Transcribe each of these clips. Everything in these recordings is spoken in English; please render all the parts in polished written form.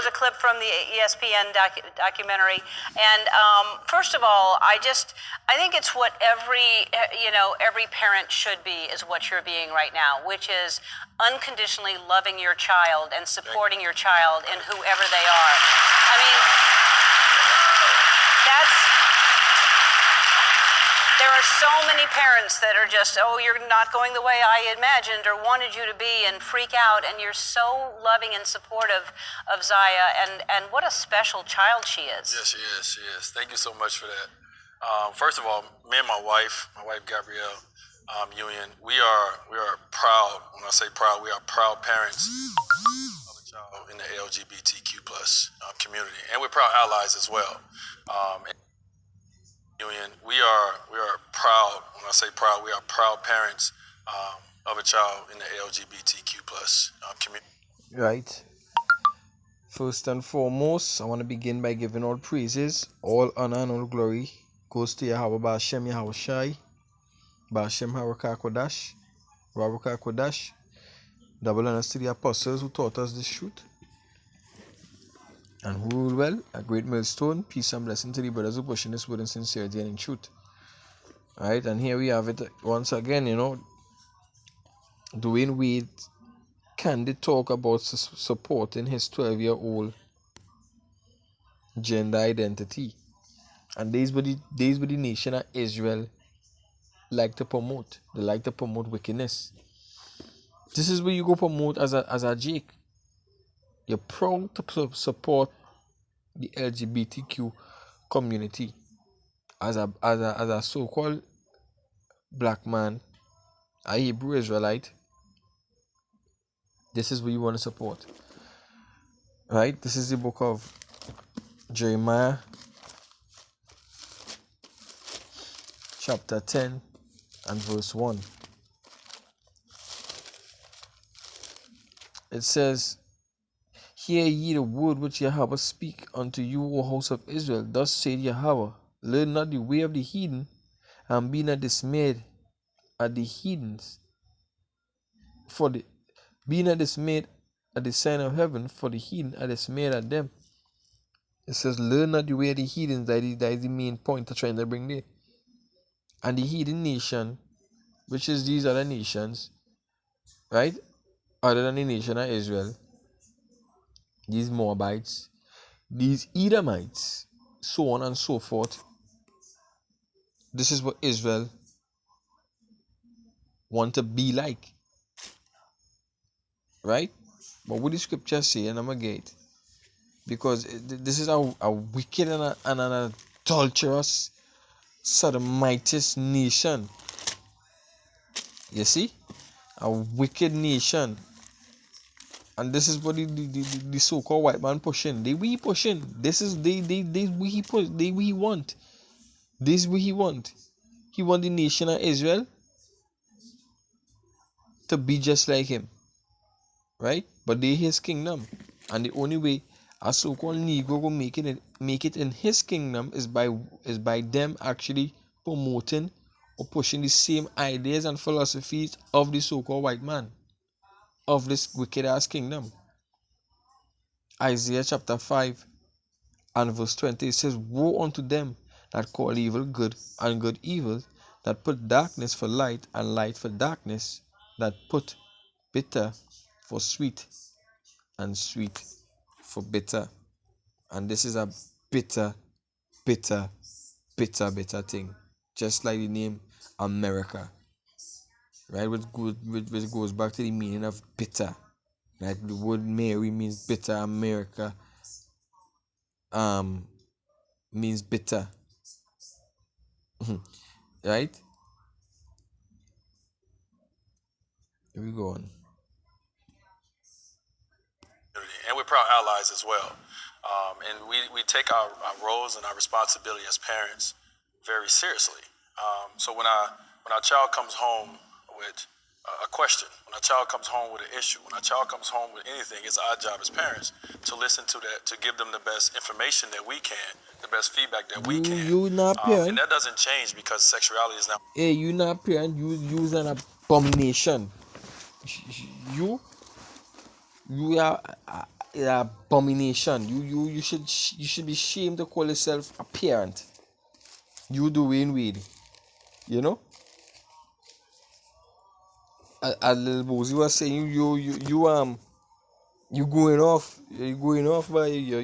was a clip from the ESPN documentary. And first of all, I think it's what every parent should be, is what you're being right now, which is unconditionally loving your child and supporting your child in whoever they are. I mean, there are so many parents that are just, oh, you're not going the way I imagined or wanted you to be, and freak out, and you're so loving and supportive of Zaya, and what a special child she is. Yes, she is. Thank you so much for that. First of all, me and my wife Gabrielle Union, we are proud. When I say proud, we are proud parents of a child in the LGBTQ plus community, and we're proud allies as well. Union, we are proud. When I say proud, we are proud parents of a child in the LGBTQ plus community. Right. First and foremost, I want to begin by giving all praises, all honor and all glory goes to Yahweh Ba'Shem Yahweh Shai, Ba'Shem Harakah Kodash, Barakah Kodash. Double honors to the apostles who taught us this truth and who rule well, a great millstone. Peace and blessing to the brothers who pushing this word in sincerity and in truth. Alright, and here we have it once again, Dwyane Wade candid talk about supporting his 12-year-old gender identity. And these were the nation of Israel like to promote. They like to promote wickedness. This is where you go promote as a Jake. You're proud to support the LGBTQ community as a so-called black man, a Hebrew Israelite. This is what you want to support, right? This is the book of Jeremiah, chapter 10 and verse 1. It says, "Hear ye the word which Yahweh speak unto you, O house of Israel. Thus saith Yahweh, learn not the way of the heathen, and be not dismayed at the heathens. Be not dismayed at the sign of heaven, for the heathen are dismayed at them." It says, learn not the way of the heathens. That is the main point they're trying to bring there. And the heathen nation, which is these other nations, right? Other than the nation of Israel, these Moabites, these Edomites, so on and so forth. This is what Israel want to be like, right? But what the scripture say, and I'm gonna get it, because this is a wicked and an adulterous, sodomite nation. You see, a wicked nation. And this is what the so-called white man pushing. They pushing. This is they what he push. They what he want. This is what he want. He want the nation of Israel to be just like him, right? But they his kingdom, and the only way a so-called Negro will make it in his kingdom is by them actually promoting or pushing the same ideas and philosophies of the so-called white man, of this wicked ass kingdom. Isaiah chapter 5 and verse 20, it says, "Woe unto them that call evil good and good evil, that put darkness for light and light for darkness, that put bitter for sweet and sweet for bitter." And this is a bitter, bitter, bitter, bitter thing. Just like the name America, right? Which goes back to the meaning of bitter. Right? The word Mary means bitter. America means bitter. Right? Here we go on. And we're proud allies as well. And we take our roles and our responsibility as parents very seriously. So when our child comes home with a question, when a child comes home with an issue, when a child comes home with anything, it's our job as parents to listen to that, to give them the best information that we can, the best feedback that we can. You not parent. And that doesn't change because sexuality is now. Hey, you not parent. You an abomination. You are is an abomination. You should be ashamed to call yourself a parent. You Dwyane Wade, you know. As Lil Boozy was saying, you going off. You going off, by you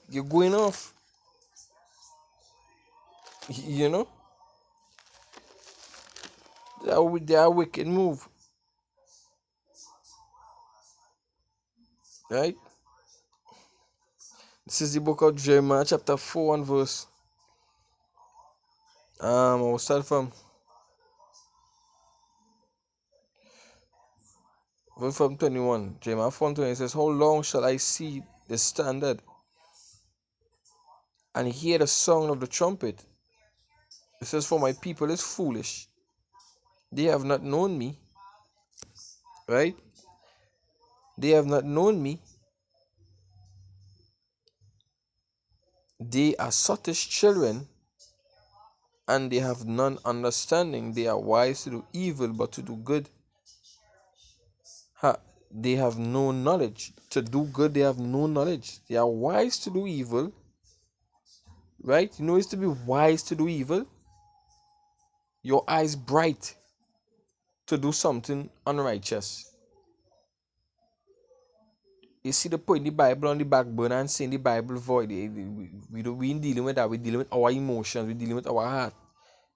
you're going off. You know, they are wicked move, right? This is the book of Jeremiah, chapter 4 and verse. I will start from verse from 21. Jeremiah 4 and 20 says, "How long shall I see the standard and hear the sound of the trumpet?" It says, "For my people is foolish. They have not known me." Right? They have not known me. They are sottish children, and they have none understanding. They are wise to do evil, but to do good. They have no knowledge. To do good, they have no knowledge. They are wise to do evil. Right? You know it's to be wise to do evil. Your eyes bright to do something unrighteous. You see the putting the Bible on the back burner and saying the Bible void. We ain't dealing with that. We're dealing with our emotions. We're dealing with our heart.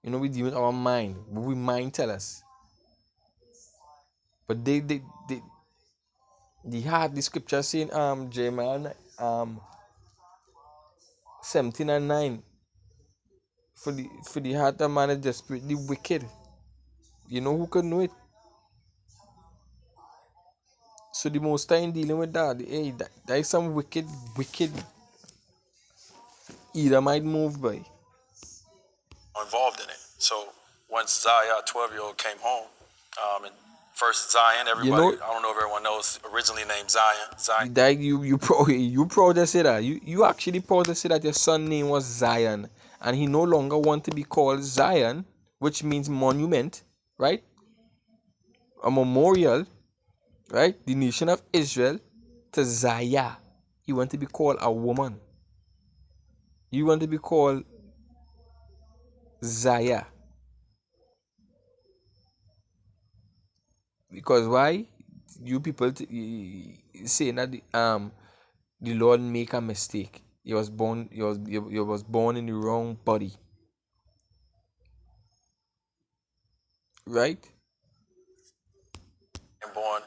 You know, we're dealing with our mind. What we mind tell us. But the heart, the scripture saying Jeremiah 17 and 9. For the heart of man is desperately wicked. You know who could know it? So the most time dealing with that, hey, that is some wicked Edomite move by. Involved in it. So once Zaya, 12-year-old, came home, and first Zion, You everybody, know, I don't know if everyone knows, originally named Zion. Zion that you proud to say that. You actually proud to say that your son name was Zion, and he no longer want to be called Zion, which means monument, right? A memorial, right? The nation of Israel to Zaya. He want to be called a woman. You want to be called Zaya. Because why? You people saying that the Lord make a mistake. You was born in the wrong body. Right? born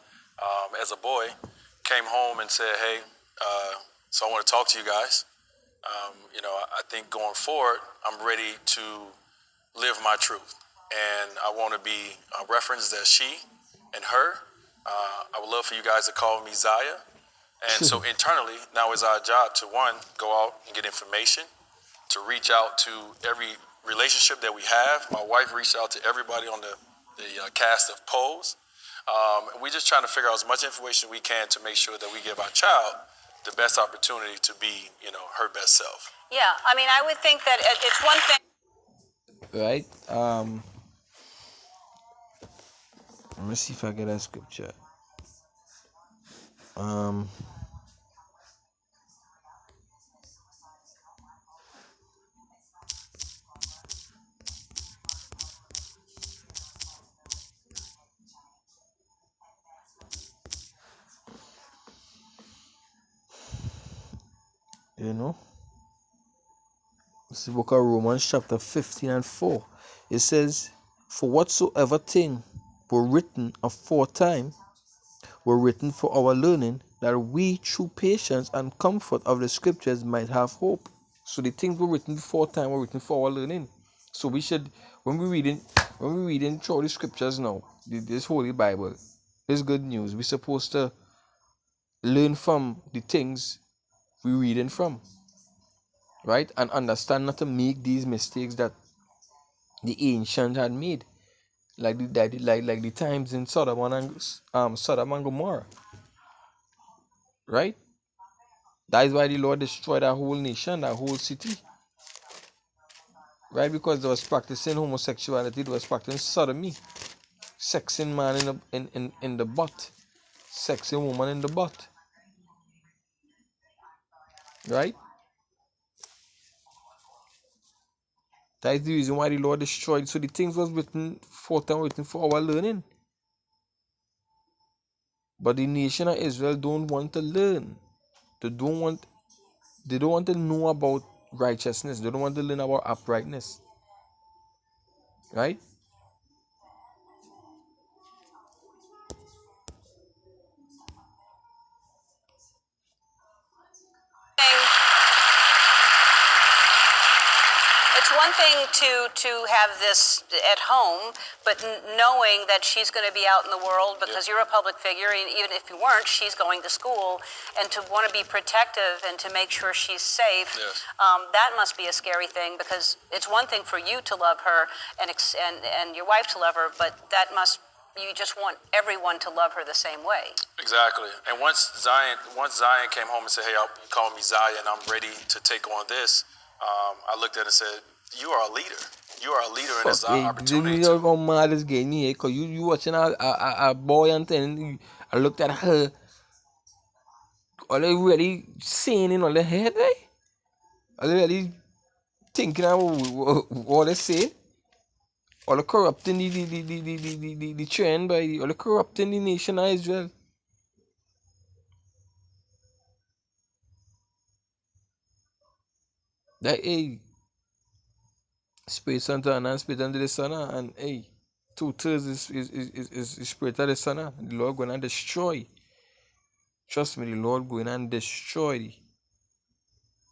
as a boy, came home and said, "Hey, so I want to talk to you guys. I think going forward, I'm ready to live my truth, and I want to be referenced as she and her. I would love for you guys to call me Zaya." And so internally, now it's our job to, one, go out and get information, to reach out to every relationship that we have. My wife reached out to everybody on the cast of Pose. We're just trying to figure out as much information we can to make sure that we give our child the best opportunity to be, her best self. Yeah, I mean, I would think that it's one thing. Right? Let me see if I get that scripture. Um, you know, it's the book of Romans, chapter 15 and 4. It says, "For whatsoever thing were written aforetime were written for our learning, that we through patience and comfort of the scriptures might have hope." So the things were written before time were written for our learning. So we should, when we reading through the scriptures now, this Holy Bible, this good news, we're supposed to learn from the things we're reading from, right? And understand not to make these mistakes that the ancients had made, like the times in Sodom and Gomorrah, right? That is why the Lord destroyed that whole nation, that whole city, right? Because they was practicing homosexuality, they was practicing sodomy, sexing man in the butt, sexy woman in the butt. Right? That is the reason why the Lord destroyed. So the things was written forth and written for our learning. But the nation of Israel don't want to learn. They don't want to know about righteousness. They don't want to learn about uprightness. Right? It's one thing to have this at home, but knowing that she's going to be out in the world because you're a public figure, and even if you weren't, she's going to school, and to want to be protective and to make sure she's safe, that must be a scary thing, because it's one thing for you to love her and your wife to love her, but you just want everyone to love her the same way. Exactly. And once Zion came home and said, "Hey, you call me Zion, I'm ready to take on this," I looked at it and said, "You are a leader. You are a leader in this opportunity." You how mad is getting me because you watching a boy and then I looked at her. Are they really saying in all their head, right? Are they really thinking about what they say? Or the corrupting the trend by or the corrupting the nation of Israel? That hey, spirit unto and spirit unto the son, and hey, 2/3 is spirit of the son. The Lord going to destroy. Trust me, the Lord going and destroy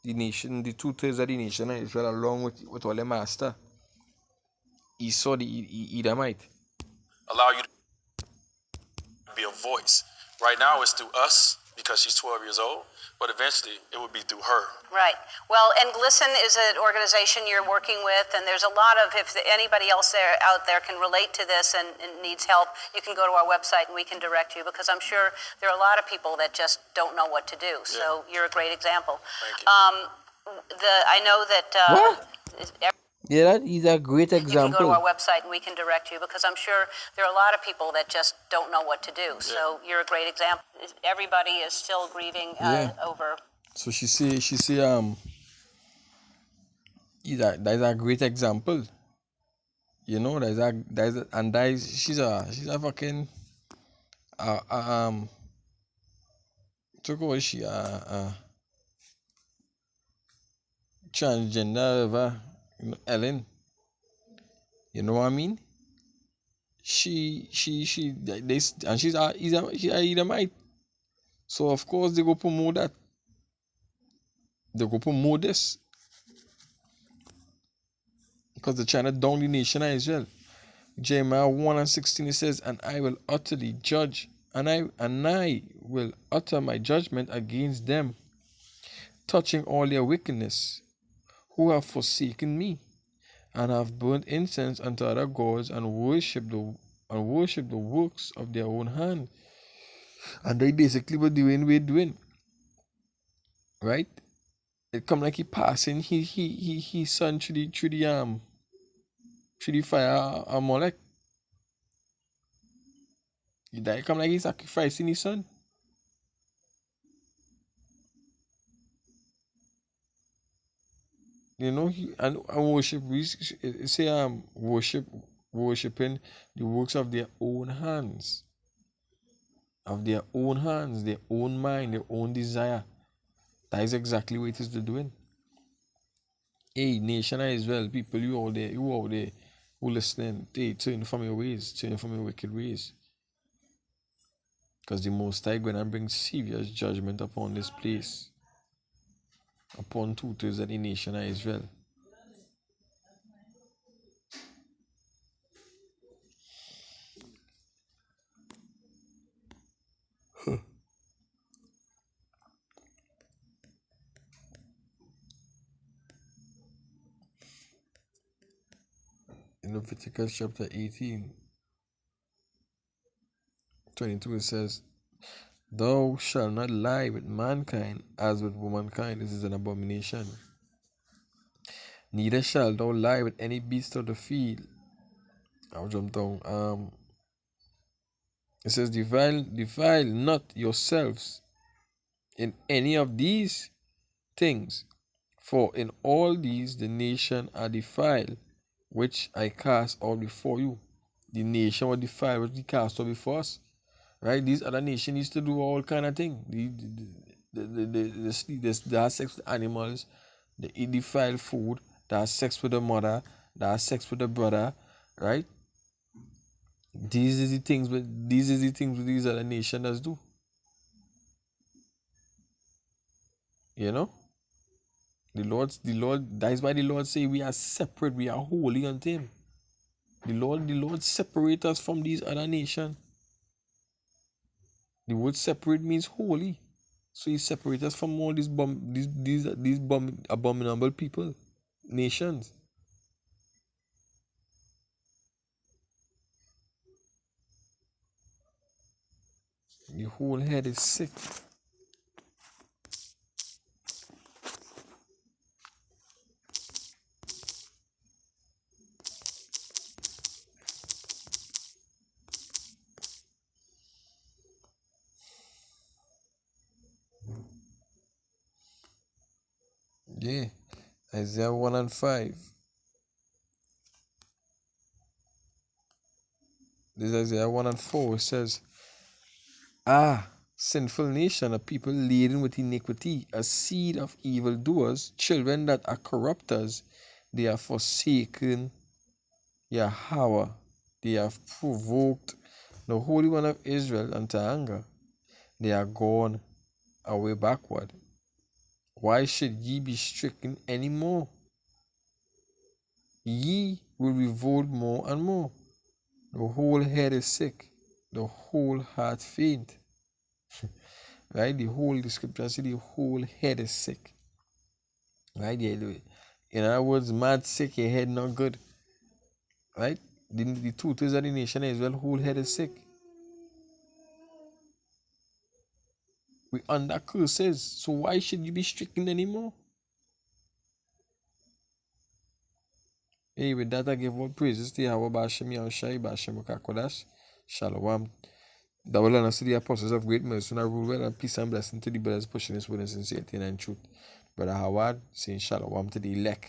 the nation, the 2/3 of the nation of Israel, along with all the master. Esau the Edomite. Allow you to be a voice. Right now, it's through us because she's 12 years old, but eventually it will be through her. Right. Well, and Glisten is an organization you're working with, and there's a lot of, if anybody else out there can relate to this and needs help, you can go to our website and we can direct you, because I'm sure there are a lot of people that just don't know what to do. So you're a great example. Thank you. I know that What? Yeah, that is a great example. You can go to our website and we can direct you, because I'm sure there are a lot of people that just don't know what to do. So you're a great example. Everybody is still grieving over. So she say that is a great example. You know, she's a fucking what is she transgender Ellen. You know what I mean? And she's a Edomite. So of course they go promote that. They go promote this. Because they're trying to down the nation of Israel. Jeremiah 1:16 it says, "And I will utterly judge, and I will utter my judgment against them, touching all their wickedness, who have forsaken me, and have burnt incense unto other gods, and worship the works of their own hand." And they basically were doing we're doing. Right? It come like he passing he son through the fire Amalek. That come like he sacrificing his son. You know, and worship, we say worshiping the works of their own hands, their own mind, their own desire. That is exactly what it is they're doing. Hey, nation of Israel, people, you out there who listening, hey, turn from your ways, turn from your wicked ways. Because the Most High going to bring serious judgment upon this place, upon 2/3 of the nation of Israel. In Leviticus chapter 18:22 it says, "Thou shalt not lie with mankind as with womankind." This is an abomination. "Neither shalt thou lie with any beast of the field." I'll jump down. It says, defile not yourselves in any of these things, for in all these the nation are defiled, which I cast out before you. The nation was defiled, which we cast out before us. Right? These other nations used to do all kind of things. They have sex with animals, they eat defiled food, they have sex with the mother, they have sex with the brother, right? These is the things with these other nations do. You know? That is why the Lord say we are separate, we are holy unto him. The Lord separate us from these other nations. The word separate means holy. So he separates us from all these abominable people, nations. The whole head is sick. Yeah. Isaiah 1 and 5. This is Isaiah 1 and 4. It says, Ah, sinful nation, a people laden with iniquity, a seed of evildoers, children that are corrupters, they have forsaken Yahweh, they have provoked the Holy One of Israel unto anger, they are gone away backward. Why should ye be stricken any more? Ye will revolt more and more. The whole head is sick, the whole heart faint. Right? The scripture says the whole head is sick. Right? In other words, mad sick, your head not good. Right? The truth is that the nation of Israel, whole head is sick. We under curses, so why should you be stricken anymore? Hey, with that I give all praises to Yahweh Bashem Yahushai Bashem Kakodash. Shalom. Thou will us to the apostles of great mercy, and I rule well and peace and blessing to the brothers pushing this word in sincerity and in truth. Brother Howard saying shalom to the elect.